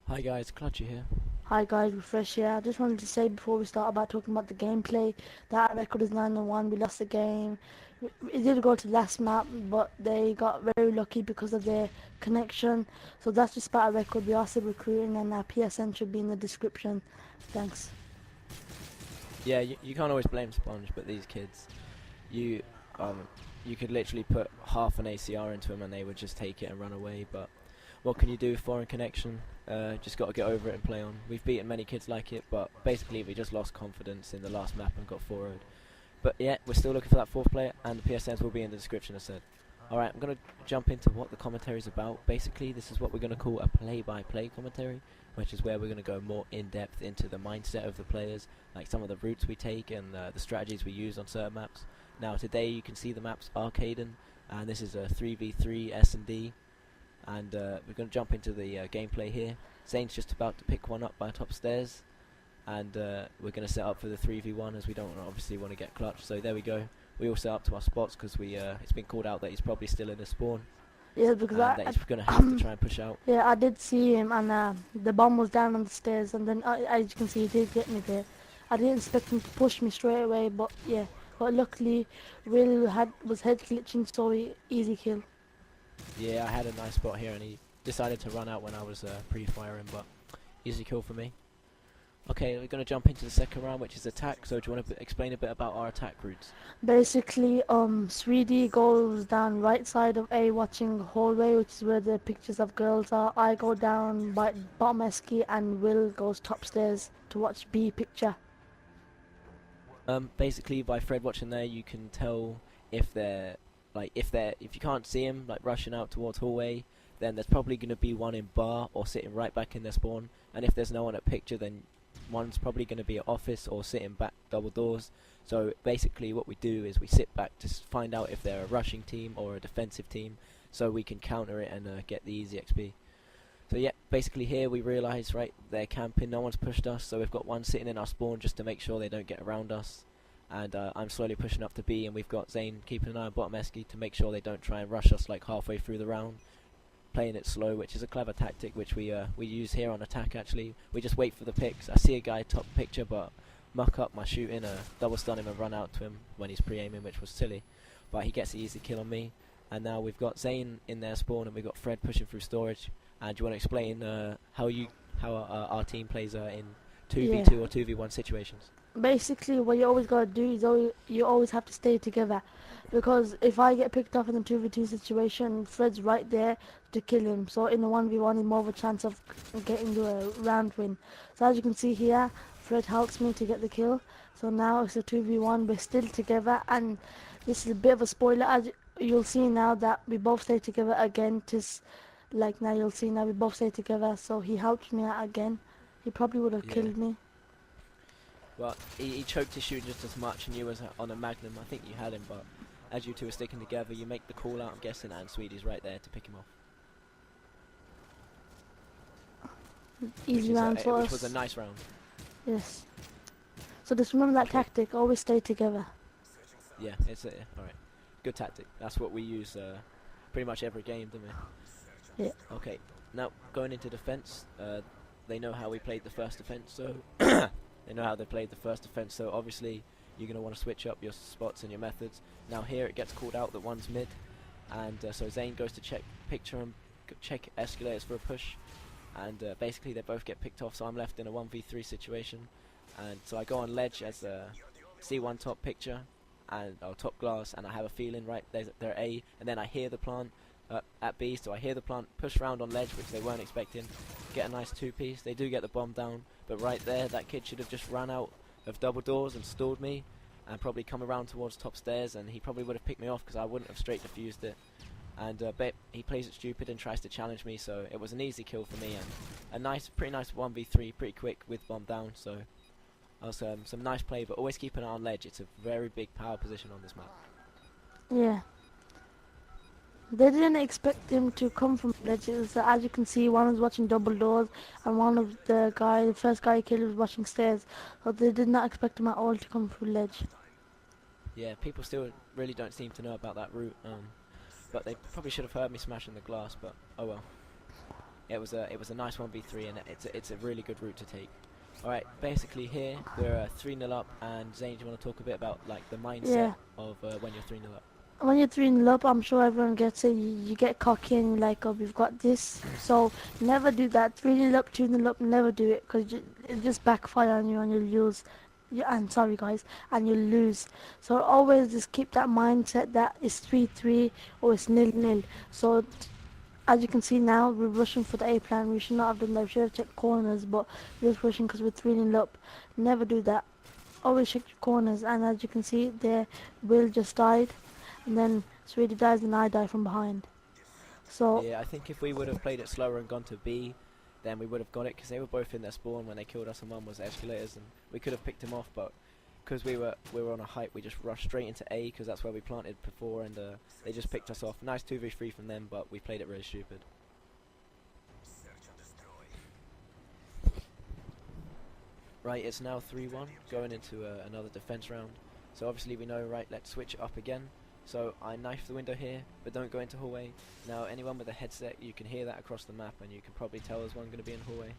Hi guys, Clutchy here. Hi guys, Refresh here. I just wanted to say before we start about talking about the gameplay that our record is 9-1. We lost the game. It did go to the last map, but they got very lucky because of their connection. So that's just about our record. We are still recruiting, and our PSN should be in the description. Thanks. Yeah, you can't always blame Sponge, but these kids, you um, you could literally put half an ACR into them and they would just take it and run away. But what can you do? Foreign connection. Just got to get over it and play on. We've beaten many kids like it, but basically we just lost confidence in the last map and got 4-0'd. But yeah, we're still looking for that fourth player, and the PSNs will be in the description as said. Alright, I'm going to jump into what the commentary is about. Basically, this is what we're going to call a play-by-play commentary, which is where we're going to go more in-depth into the mindset of the players, like some of the routes we take and the strategies we use on certain maps. Now, today you can see the map's Arkaden, and this is a 3v3 SnD, and we're going to jump into the gameplay here. Zane's just about to pick one up by top stairs, and we're going to set up for the 3v1 as we don't obviously want to get clutch. So there we go. We all set up to our spots because it's been called out that he's probably still in the spawn Yeah, because and that he's going to have to try and push out. yeah, I did see him, and the bomb was down on the stairs, and then as you can see, he did get me there. I didn't expect him to push me straight away, but yeah. But luckily, Will was head glitching, so easy kill. Yeah, I had a nice spot here and he decided to run out when I was pre-firing, but easy kill for me. Okay, we're going to jump into the second round, which is attack. So do you want to explain a bit about our attack routes? Basically, SnD goes down right side of A watching hallway, which is where the pictures of girls are. I go down by bottom esky, and Will goes top stairs to watch B picture. Basically, by Fred watching there, you can tell if if you can't see him like rushing out towards hallway, then there's probably going to be one in bar or sitting right back in their spawn. And if there's no one at picture, then one's probably going to be at office or sitting back double doors. So basically, what we do is we sit back to find out if they're a rushing team or a defensive team, so we can counter it and get the easy XP. So yeah, basically here we realise, right, they're camping, no one's pushed us, so we've got one sitting in our spawn just to make sure they don't get around us. And I'm slowly pushing up to B, and we've got Zane keeping an eye on bottom esky to make sure they don't try and rush us like halfway through the round. Playing it slow, which is a clever tactic which we use here on attack actually. We just wait for the picks. I see a guy top picture but muck up my shooting, double stun him and run out to him when he's pre-aiming, which was silly. But he gets the easy kill on me. And now we've got Zane in their spawn and we've got Fred pushing through storage. And do you want to explain how our team plays in Yeah. 2v2 or 2v1 situations? Basically, what you always gotta do is you always have to stay together, because if I get picked off in a 2v2 situation, Fred's right there to kill him. So in a 1v1, he's more of a chance of getting the round win. So as you can see here, Fred helps me to get the kill. So now it's a 2v1. We're still together, and this is a bit of a spoiler. As you'll see now that we both stay together again. Like now you'll see now we both stay together. So he helped me out again. He probably would have Yeah. killed me. Well, he choked his shooting just as much, and you was on a Magnum. I think you had him, but as you two are sticking together, you make the call out, I'm guessing, and Sweetie's right there to pick him off. Easy round for Which was a us. nice round. Yes. So just remember that Okay. tactic. Always stay together. Yeah, it's alright. Good tactic. That's what we use pretty much every game, don't we? Yeah. Okay. Now going into defense, they know how we played the first defense, so they know how they played the first defense. So obviously you're gonna want to switch up your spots and your methods. Now here it gets called out that one's mid, and so Zane goes to check picture and check escalators for a push, and basically they both get picked off. So I'm left in a 1v3 situation, and so I go on ledge as C1 top picture and top glass, and I have a feeling right they're A, and then I hear the plant at B, so I hear the plant push round on ledge, which they weren't expecting, get a nice two-piece. They do get the bomb down, but right there that kid should have just ran out of double doors and stalled me and probably come around towards top stairs, and he probably would have picked me off because I wouldn't have straight defused it. And but he plays it stupid and tries to challenge me, so it was an easy kill for me, and a pretty nice 1v3, pretty quick with bomb down. So some nice play, but always keep an eye on ledge. It's a very big power position on this map. Yeah. They didn't expect him to come from ledge. As you can see, one was watching double doors, and one of the first guy he killed was watching stairs. So they did not expect him at all to come through ledge. Yeah, people still really don't seem to know about that route, but they probably should have heard me smashing the glass, but oh well. it was a nice 1v3, and it's a really good route to take. All right, basically here we're 3-0 up, and Zane, do you want to talk a bit about like the mindset Yeah. of when you're 3-0 up? When you're 3-0 up, I'm sure everyone gets it. You get cocky and you're like, oh, we've got this. So never do that. 3-0 up, 2-0 up, never do it because it just backfire on you and you lose. I'm sorry, guys, and you lose. So always just keep that mindset that it's 3-3 or it's 0-0. So as you can see now, we're rushing for the A plan. We should not have done that. We should have checked corners, but we're just rushing because we're 3-0 up. Never do that. Always check your corners, and as you can see there, Will just died, and then Sweetie dies and I die from behind. So Yeah, I think if we would have played it slower and gone to B, then we would have got it, because they were both in their spawn when they killed us, and one was escalators, and we could have picked him off, but because we were on a height, we just rushed straight into A, because that's where we planted before, and they just picked us off. Nice 2v3 from them, but we played it really stupid. Right, it's now 3-1, going into another defense round. So obviously we know, right, let's switch it up again. So I knife the window here, but don't go into hallway. Now anyone with a headset, you can hear that across the map, and you can probably tell there's one going to be in hallway.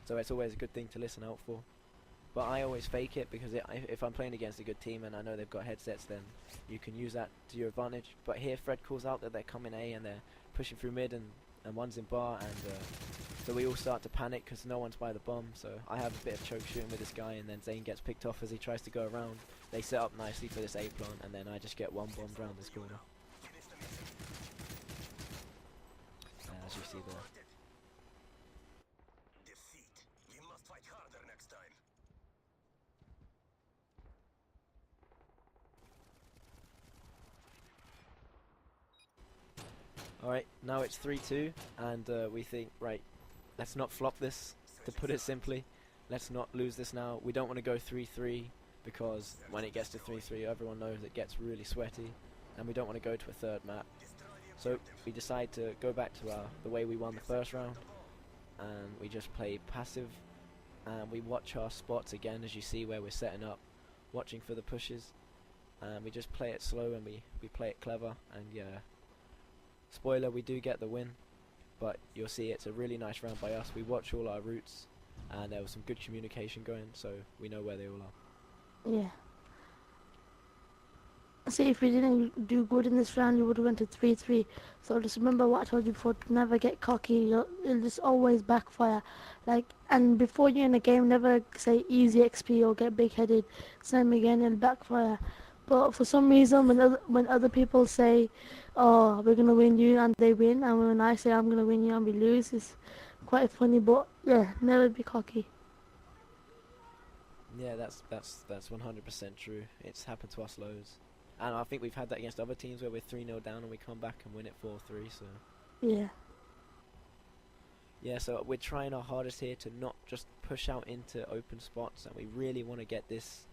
So it's always a good thing to listen out for. But I always fake it, because if I'm playing against a good team and I know they've got headsets, then you can use that to your advantage. But here Fred calls out that they're coming A and they're pushing through mid, and one's in bar, and so we all start to panic because no one's by the bomb. So I have a bit of choke shooting with this guy, and then Zane gets picked off as he tries to go around. They set up nicely for this A plant, and then I just get one bombed round this corner. As you see there. Alright, now it's 3-2, and we think, right, let's not flop this, to put it simply. Let's not lose this now. We don't want to go 3-3, because when it gets to 3-3, everyone knows it gets really sweaty, and we don't want to go to a third map. So we decide to go back to the way we won the first round, and we just play passive, and we watch our spots again, as you see where we're setting up, watching for the pushes, and we just play it slow, and we play it clever, and yeah. Spoiler, we do get the win, but you'll see it's a really nice round by us. We watch all our routes, and there was some good communication going, so we know where they all are. yeah. See, if we didn't do good in this round, you would have went to 3-3. So just remember what I told you before, to never get cocky. It'll just always backfire. Like, and before you're in a game, never say easy XP or get big-headed. Same again, it'll backfire. But for some reason, when other people say, oh, we're going to win you, and they win, and when I say I'm going to win you and we lose, it's quite funny. But yeah, never be cocky. Yeah, that's 100% true. It's happened to us loads. And I think we've had that against other teams where we're 3-0 down and we come back and win it 4-3, so... Yeah. Yeah, so we're trying our hardest here to not just push out into open spots, and we really want to get this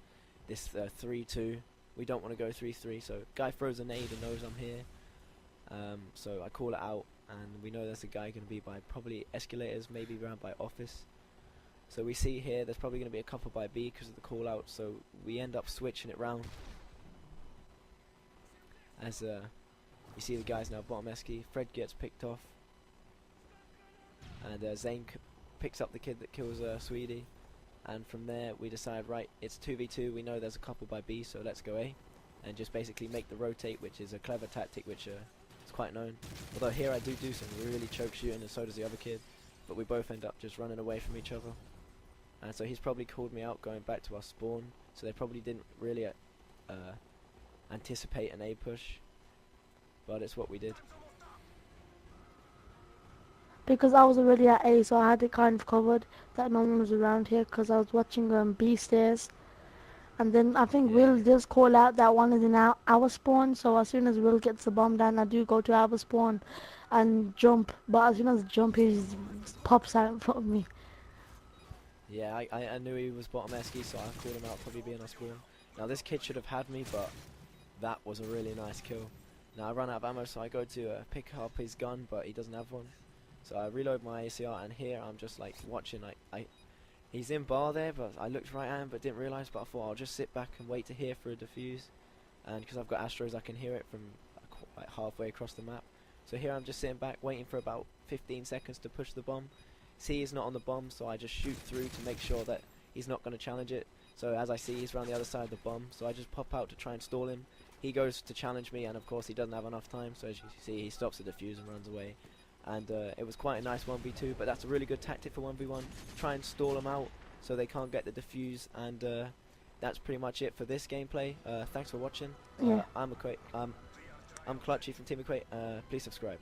3-2. We don't want to go 3-3, so guy throws a nade and knows I'm here. So I call it out, and we know there's a guy going to be by probably escalators, maybe around by office. So we see here there's probably going to be a couple by B because of the call out, so we end up switching it round. As you see the guys now bottom esky, Fred gets picked off, and Zane picks up the kid that kills Sweetie, and from there we decide, right, it's 2v2, we know there's a couple by B, so let's go A, and just basically make the rotate, which is a clever tactic which is quite known. Although here I do some really choke shooting, and so does the other kid, but we both end up just running away from each other. And so he's probably called me out going back to our spawn, so they probably didn't really anticipate an A push, but it's what we did. Because I was already at A, so I had it kind of covered that no one was around here because I was watching B stairs. And then I think Will just call out that one is in our spawn, so as soon as Will gets the bomb down, I do go to our spawn and jump. But as soon as I jump, he just pops out in front of me. Yeah, I knew he was bottom esky, so I called him out, probably being our spawn. Now this kid should have had me, but that was a really nice kill. Now I run out of ammo, so I go to pick up his gun, but he doesn't have one. So I reload my ACR, and here I'm just like watching, like he's in bar there, but I looked right at him but didn't realise, but I thought I'll just sit back and wait to hear for a defuse, and because I've got Astros I can hear it from like halfway across the map. So here I'm just sitting back waiting for about 15 seconds to push the bomb. See he's not on the bomb, so I just shoot through to make sure that he's not going to challenge it. So as I see, he's around the other side of the bomb, so I just pop out to try and stall him. He goes to challenge me, and of course he doesn't have enough time, so as you see, he stops the defuse and runs away. And it was quite a nice 1v2, but that's a really good tactic for 1v1. Try and stall them out so they can't get the defuse, and that's pretty much it for this gameplay. Thanks for watching. Yeah. I'm Clutchy from Team Equate. Please subscribe.